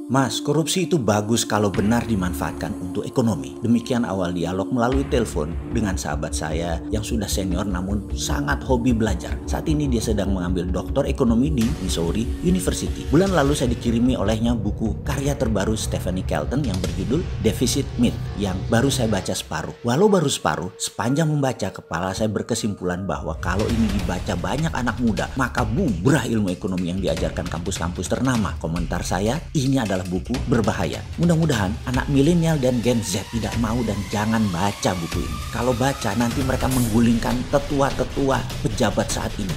Mas, korupsi itu bagus kalau benar dimanfaatkan untuk ekonomi. Demikian awal dialog melalui telepon dengan sahabat saya yang sudah senior namun sangat hobi belajar. Saat ini dia sedang mengambil doktor ekonomi di Missouri University. Bulan lalu saya dikirimi olehnya buku karya terbaru Stephanie Kelton yang berjudul Deficit Myth yang baru saya baca separuh. Walau baru separuh, sepanjang membaca kepala saya berkesimpulan bahwa kalau ini dibaca banyak anak muda, maka bubrah ilmu ekonomi yang diajarkan kampus-kampus ternama. Komentar saya, ini adalah buku berbahaya. Mudah-mudahan anak milenial dan Gen Z tidak mau dan jangan baca buku ini. Kalau baca nanti mereka menggulingkan tetua-tetua pejabat saat ini.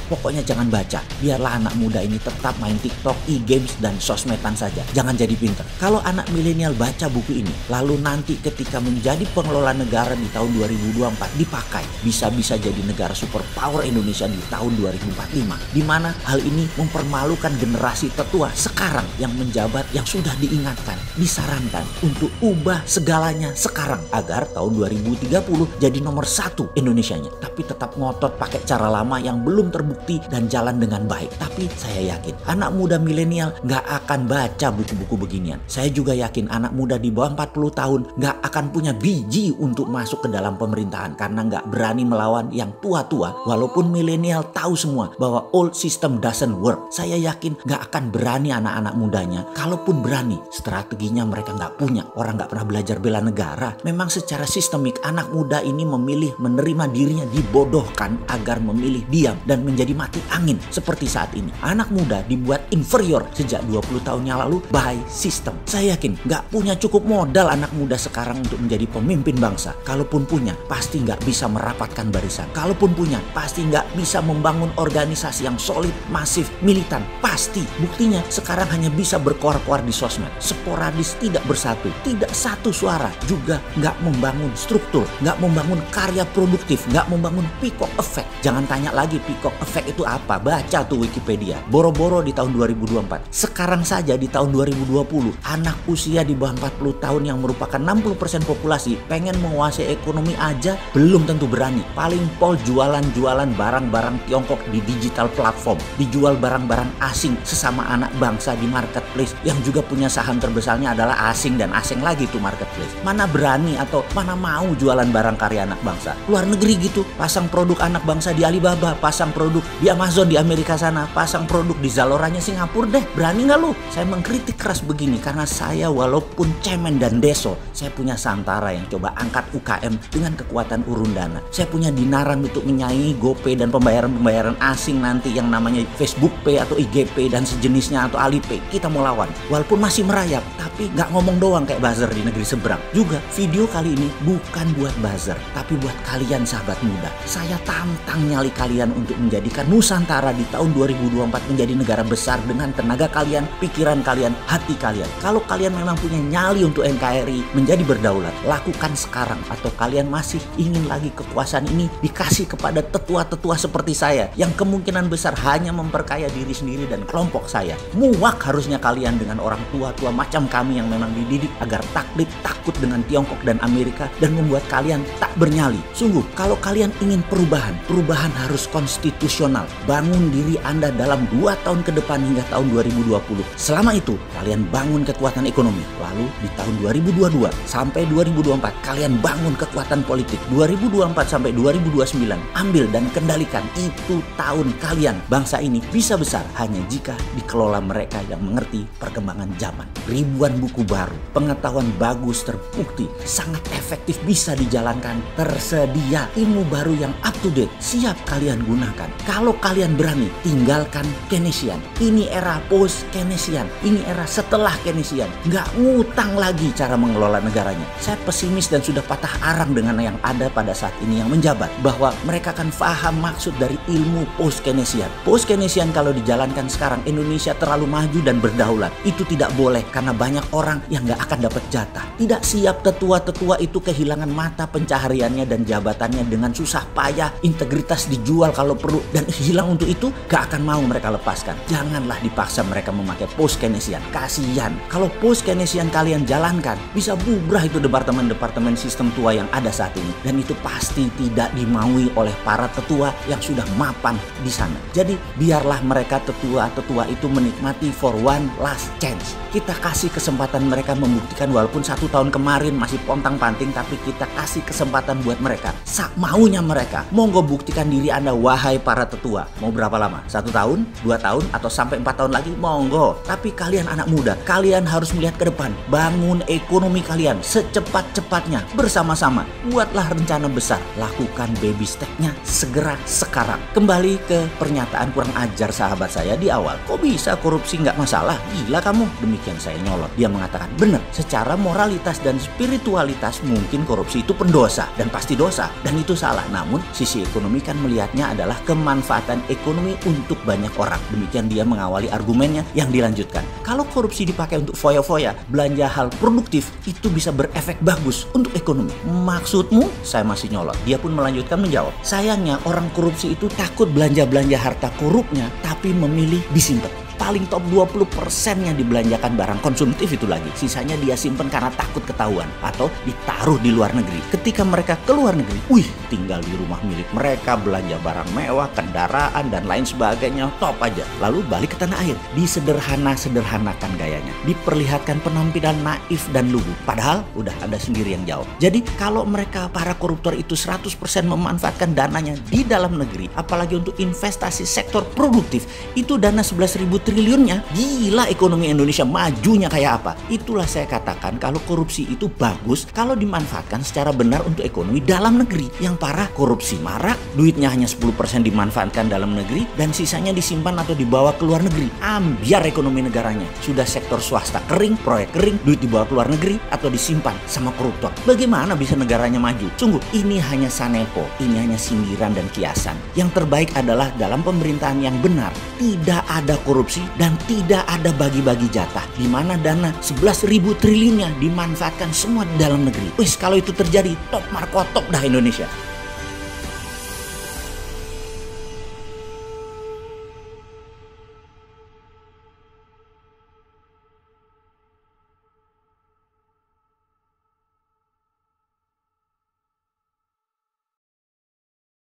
Pokoknya jangan baca. Biarlah anak muda ini tetap main TikTok, e-games dan sosmedan saja. Jangan jadi pinter. Kalau anak milenial baca buku ini, lalu nanti ketika menjadi pengelola negara di tahun 2024 dipakai, bisa-bisa jadi negara superpower Indonesia di tahun 2045. Di mana hal ini mempermalukan generasi tetua sekarang yang menjabat, yang sudah diingatkan, disarankan untuk ubah segalanya sekarang agar tahun 2030 jadi nomor 1 Indonesianya. Tapi tetap ngotot pakai cara lama yang belum terbukti dan jalan dengan baik. Tapi saya yakin anak muda milenial nggak akan baca buku-buku beginian. Saya juga yakin anak muda di bawah 40 tahun nggak akan punya biji untuk masuk ke dalam pemerintahan karena nggak berani melawan yang tua-tua. Walaupun milenial tahu semua bahwa old system doesn't work, saya yakin nggak akan berani anak-anak mudanya. Kalaupun berani, strateginya mereka nggak punya. Orang nggak pernah belajar bela negara. Memang secara sistemik anak muda ini memilih menerima dirinya dibodohkan agar memilih diam dan menjadi mati angin seperti saat ini. Anak muda dibuat inferior sejak 20 tahun yang lalu by sistem. Saya yakin nggak punya cukup modal anak muda sekarang untuk menjadi pemimpin bangsa. Kalaupun punya, pasti nggak bisa merapatkan barisan. Kalaupun punya, pasti nggak bisa membangun organisasi yang solid, masif, militan. Pasti. Buktinya sekarang hanya bisa berkoar-koar di sosmed, sporadis, tidak bersatu, tidak satu suara, juga nggak membangun struktur, nggak membangun karya produktif, nggak membangun peacock effect. Jangan tanya lagi peacock effect itu apa, baca tuh Wikipedia. Boro-boro di tahun 2024. Sekarang saja di tahun 2020, anak usia di bawah 40 tahun yang merupakan 60% populasi pengen menguasai ekonomi aja belum tentu berani. Paling pol jualan-jualan barang-barang Tiongkok di digital platform, dijual barang-barang asing sesama anak bangsa di marketplace yang juga punya saham terbesarnya adalah asing dan asing lagi tuh marketplace. Mana berani atau mana mau jualan barang karya anak bangsa. Luar negeri gitu, pasang produk anak bangsa di Alibaba, pasang produk di Amazon di Amerika sana, pasang produk di Zaloranya Singapura deh. Berani nggak lu? Saya mengkritik keras begini karena saya walaupun cemen dan deso, saya punya Santara yang coba angkat UKM dengan kekuatan urun dana. Saya punya Dinaran untuk menyaingi GoPay dan pembayaran-pembayaran asing nanti yang namanya Facebook Pay atau IGP dan sejenisnya atau Alipay. Kita mau lawan. Walaupun masih merayap, tapi nggak ngomong doang kayak buzzer di negeri seberang. Juga video kali ini bukan buat buzzer, tapi buat kalian sahabat muda. Saya tantang nyali kalian untuk menjadikan Nusantara di tahun 2024 menjadi negara besar dengan tenaga kalian, pikiran kalian, hati kalian. Kalau kalian memang punya nyali untuk NKRI menjadi berdaulat, lakukan sekarang. Atau kalian masih ingin lagi kekuasaan ini dikasih kepada tetua-tetua seperti saya yang kemungkinan besar hanya memperkaya diri sendiri dan kelompok saya. Muak harusnya kalian dengan orang tua-tua macam kami yang memang dididik agar taklid, takut dengan Tiongkok dan Amerika dan membuat kalian tak bernyali. Sungguh, kalau kalian ingin perubahan, perubahan harus konstitusional. Bangun diri Anda dalam 2 tahun ke depan hingga tahun 2020. Selama itu, kalian bangun kekuatan ekonomi. Lalu di tahun 2022 sampai 2024, kalian bangun kekuatan politik. 2024 sampai 2029, ambil dan kendalikan. Itu tahun kalian. Bangsa ini bisa besar hanya jika dikelola mereka yang mengerti perkembangan zaman. Ribuan buku baru, pengetahuan bagus terbukti, sangat efektif bisa dijalankan, tersedia ilmu baru yang up to date, siap kalian gunakan. Kalau kalian berani, tinggalkan Keynesian. Ini era post Keynesian, ini era setelah Keynesian. Nggak ngutang lagi cara mengelola negaranya. Saya pesimis dan sudah patah arang dengan yang ada pada saat ini yang menjabat, bahwa mereka akan paham maksud dari ilmu post Keynesian. Post Keynesian kalau dijalankan sekarang, Indonesia terlalu maju dan berdaulat. Itu tidak boleh karena banyak banyak orang yang gak akan dapat jatah. Tidak siap tetua-tetua itu kehilangan mata pencahariannya dan jabatannya dengan susah payah, integritas dijual kalau perlu, dan hilang untuk itu gak akan mau mereka lepaskan. Janganlah dipaksa mereka memakai post Keynesian. Kasihan. Kalau post Keynesian kalian jalankan, bisa bubrah itu departemen-departemen sistem tua yang ada saat ini. Dan itu pasti tidak dimaui oleh para tetua yang sudah mapan di sana. Jadi biarlah mereka tetua-tetua itu menikmati for one last chance. Kita kasih kesempatan mereka membuktikan, walaupun 1 tahun kemarin masih pontang-panting, tapi kita kasih kesempatan buat mereka. Maunya mereka. Monggo buktikan diri Anda, wahai para tetua. Mau berapa lama? 1 tahun, 2 tahun, atau sampai 4 tahun lagi? Monggo. Tapi kalian anak muda, kalian harus melihat ke depan. Bangun ekonomi kalian secepat-cepatnya bersama-sama. Buatlah rencana besar. Lakukan baby step-nya segera sekarang. Kembali ke pernyataan kurang ajar sahabat saya di awal. Kok bisa korupsi nggak masalah? Gila kamu. Demikian saya nyolot. Dia mengatakan, benar, secara moralitas dan spiritualitas mungkin korupsi itu pendosa dan pasti dosa, dan itu salah. Namun sisi ekonomi kan melihatnya adalah kemanfaatan ekonomi untuk banyak orang. Demikian dia mengawali argumennya yang dilanjutkan. Kalau korupsi dipakai untuk foya-foya, belanja hal produktif, itu bisa berefek bagus untuk ekonomi. Maksudmu? Saya masih nyolot. Dia pun melanjutkan menjawab, sayangnya orang korupsi itu takut belanja-belanja harta korupnya, tapi memilih disimpan. Paling top 20%-nya dibelanjakan barang konsumtif itu lagi. Sisanya dia simpen karena takut ketahuan atau ditaruh di luar negeri. Ketika mereka ke luar negeri, tinggal di rumah milik mereka, belanja barang mewah, kendaraan, dan lain sebagainya, top aja. Lalu balik ke tanah air, disederhana-sederhanakan gayanya. Diperlihatkan penampilan naif dan lugu. Padahal udah ada sendiri yang jawab. Jadi kalau mereka para koruptor itu 100% memanfaatkan dananya di dalam negeri, apalagi untuk investasi sektor produktif, itu dana 11.000 triliunnya, gila ekonomi Indonesia majunya kayak apa. Itulah saya katakan kalau korupsi itu bagus kalau dimanfaatkan secara benar untuk ekonomi dalam negeri. Yang parah korupsi marak, duitnya hanya 10% dimanfaatkan dalam negeri dan sisanya disimpan atau dibawa ke luar negeri. Ambiar ekonomi negaranya. Sudah sektor swasta kering, proyek kering, duit dibawa ke luar negeri atau disimpan sama koruptor. Bagaimana bisa negaranya maju? Sungguh, ini hanya sanepo, ini hanya sindiran dan kiasan. Yang terbaik adalah dalam pemerintahan yang benar, tidak ada korupsi dan tidak ada bagi-bagi jatah, di mana dana 11.000 triliunnya dimanfaatkan semua di dalam negeri. Kalau itu terjadi, top markotop dah Indonesia.